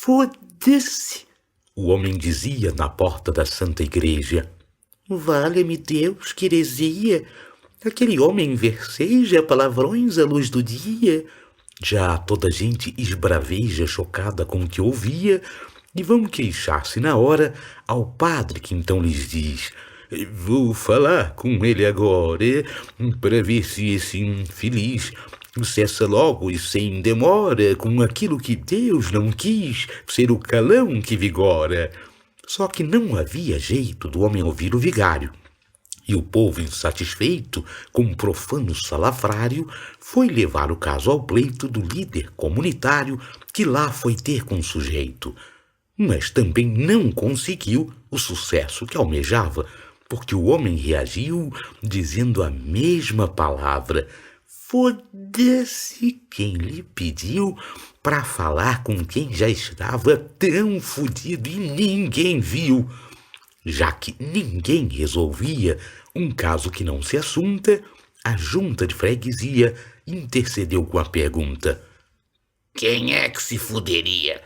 Foda-se, o homem dizia na porta da Santa Igreja. Valha-me Deus, que heresia! Aquele homem verseja palavrões à luz do dia. Já toda a gente esbraveja chocada com o que ouvia e vão queixar-se na hora ao padre que então lhes diz: vou falar com ele agora para ver se esse infeliz cessa logo e sem demora com aquilo que Deus não quis ser o calão que vigora. Só que não havia jeito do homem ouvir o vigário. E o povo, insatisfeito com um profano salafrário, foi levar o caso ao pleito do líder comunitário que lá foi ter com o sujeito. Mas também não conseguiu o sucesso que almejava, porque o homem reagiu dizendo a mesma palavra. Foda-se quem lhe pediu para falar com quem já estava tão fudido e ninguém viu. Já que ninguém resolvia um caso que não se assunta, a junta de freguesia intercedeu com a pergunta: quem é que se fuderia?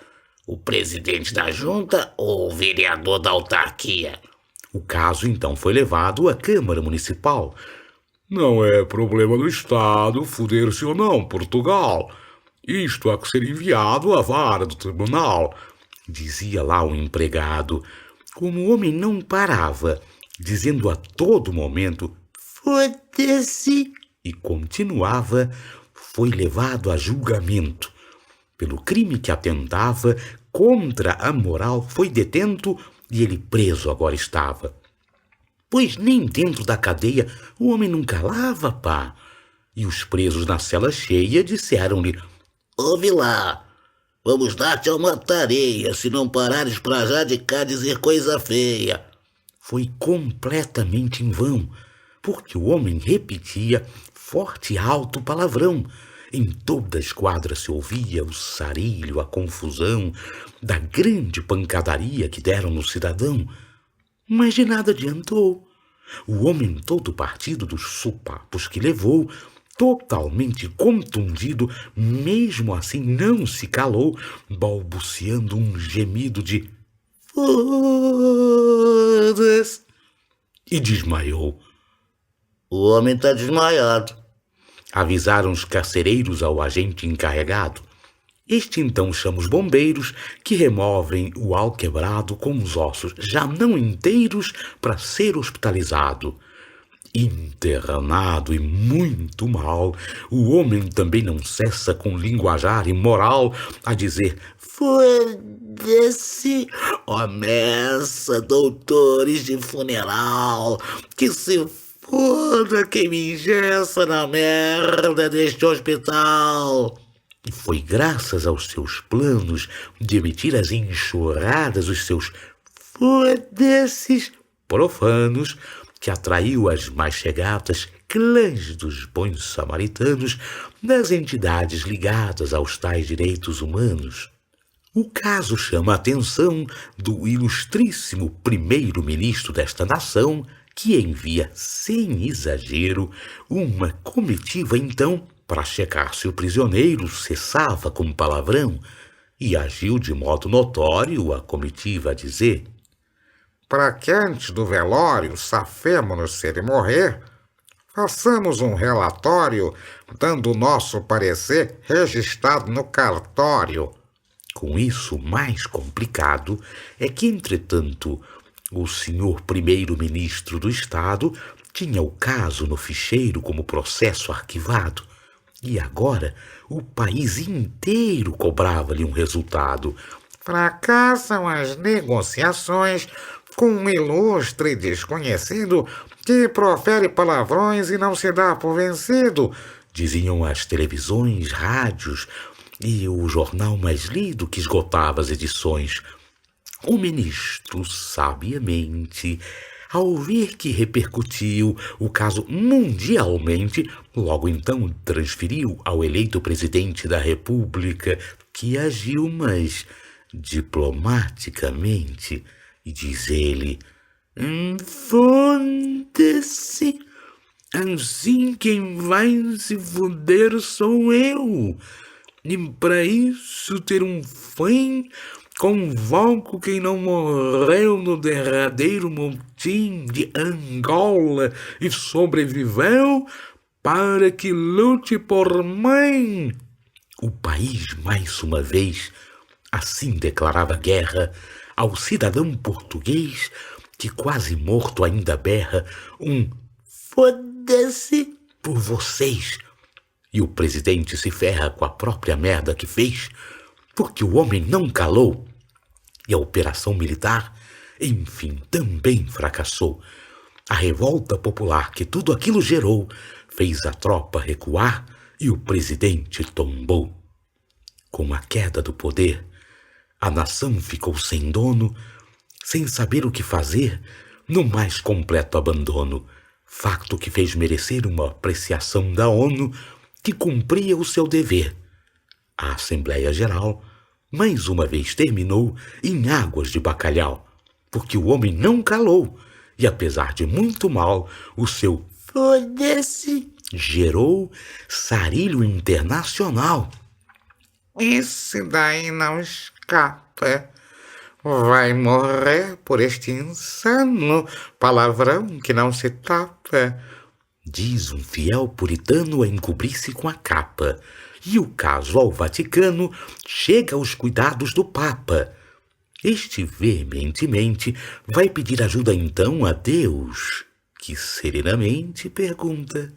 O presidente da junta ou o vereador da autarquia? O caso então foi levado à Câmara Municipal. Não é problema do Estado fuder-se ou não, Portugal. Isto há que ser enviado à vara do tribunal, dizia lá o empregado. Como o homem não parava, dizendo a todo momento, foda-se, e continuava, foi levado a julgamento. Pelo crime que atentava contra a moral, foi detento e ele preso agora estava. Pois nem dentro da cadeia o homem não calava, pá. E os presos na cela cheia disseram-lhe: ouve lá, vamos dar-te uma tareia se não parares pra já de cá dizer coisa feia. Foi completamente em vão, porque o homem repetia forte e alto palavrão. Em toda a esquadra se ouvia o sarilho, a confusão da grande pancadaria que deram no cidadão. Mas de nada adiantou. O homem todo partido dos sopapos que levou, totalmente contundido, mesmo assim não se calou, balbuciando um gemido de foda-se, e desmaiou. O homem está desmaiado, avisaram os carcereiros ao agente encarregado. Este então chama os bombeiros, que removem o alquebrado com os ossos já não inteiros para ser hospitalizado. Internado e muito mal, o homem também não cessa com linguajar imoral a dizer: foda-se, omessa, doutores de funeral, que se foda quem me engessa na merda deste hospital. E foi graças aos seus planos de emitir as enxurradas os seus foda-ses profanos que atraiu as mais chegadas clãs dos bons samaritanos das entidades ligadas aos tais direitos humanos. O caso chama a atenção do ilustríssimo primeiro-ministro desta nação, que envia, sem exagero, uma comitiva então para checar se o prisioneiro cessava com palavrão, e agiu de modo notório a comitiva a dizer: para que antes do velório safemo-nos se ele morrer, façamos um relatório dando o nosso parecer registrado no cartório. Com isso, mais complicado é que, entretanto, o senhor primeiro-ministro do Estado tinha o caso no ficheiro como processo arquivado. E agora o país inteiro cobrava-lhe um resultado. Fracassam as negociações com um ilustre desconhecido que profere palavrões e não se dá por vencido, diziam as televisões, rádios e o jornal mais lido que esgotava as edições. O ministro, sabiamente, ao ver que repercutiu o caso mundialmente, logo então transferiu ao eleito presidente da República, que agiu, mas diplomaticamente, e diz ele: foda-se, assim quem vai se foder sou eu. E para isso ter um fã Convoco quem não morreu no derradeiro motim de Angola e sobreviveu para que lute por mim. O país, mais uma vez, assim declarava guerra ao cidadão português que, quase morto, ainda berra um foda-se por vocês. E o presidente se ferra com a própria merda que fez, porque o homem não calou. E a operação militar, enfim, também fracassou. A revolta popular que tudo aquilo gerou fez a tropa recuar e o presidente tombou. Com a queda do poder, a nação ficou sem dono, sem saber o que fazer, no mais completo abandono, facto que fez merecer uma apreciação da ONU, que cumpria o seu dever. A Assembleia Geral, mais uma vez, terminou em águas de bacalhau, porque o homem não calou, e apesar de muito mal, o seu foda-se gerou sarilho internacional. Esse daí não escapa. Vai morrer por este insano palavrão que não se tapa. Diz um fiel puritano a encobrir-se com a capa. E o caso ao Vaticano chega aos cuidados do Papa. Este veementemente vai pedir ajuda então a Deus, que serenamente pergunta: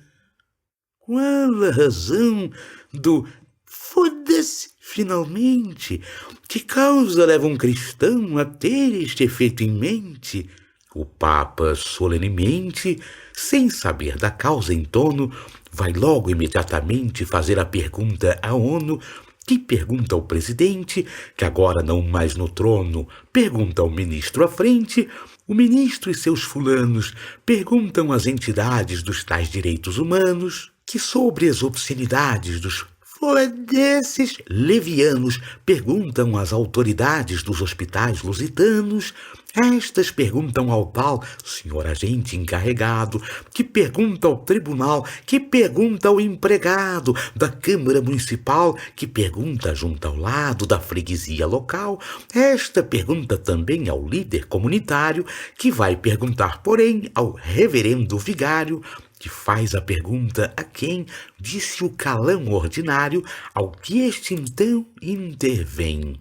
qual a razão do foda-se finalmente? Que causa leva um cristão a ter este efeito em mente? O Papa, solenemente, sem saber da causa em tono, vai logo imediatamente fazer a pergunta à ONU, que pergunta ao presidente, que agora não mais no trono, pergunta ao ministro à frente, o ministro e seus fulanos perguntam às entidades dos tais direitos humanos, que sobre as obscenidades dos foda-se levianos perguntam às autoridades dos hospitais lusitanos. Estas perguntam ao tal senhor agente encarregado, que pergunta ao tribunal, que pergunta ao empregado da Câmara Municipal, que pergunta junto ao lado da freguesia local. Esta pergunta também ao líder comunitário, que vai perguntar, porém, ao reverendo vigário, que faz a pergunta a quem disse o calão ordinário, ao que este então intervém.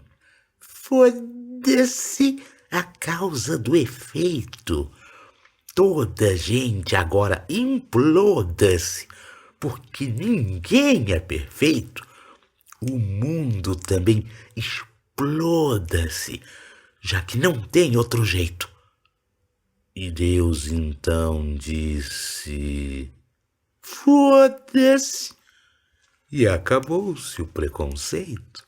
Foda-se a causa do efeito. Toda gente agora imploda-se, porque ninguém é perfeito. O mundo também exploda-se, já que não tem outro jeito. E Deus então disse: foda-se. E acabou-se o preconceito.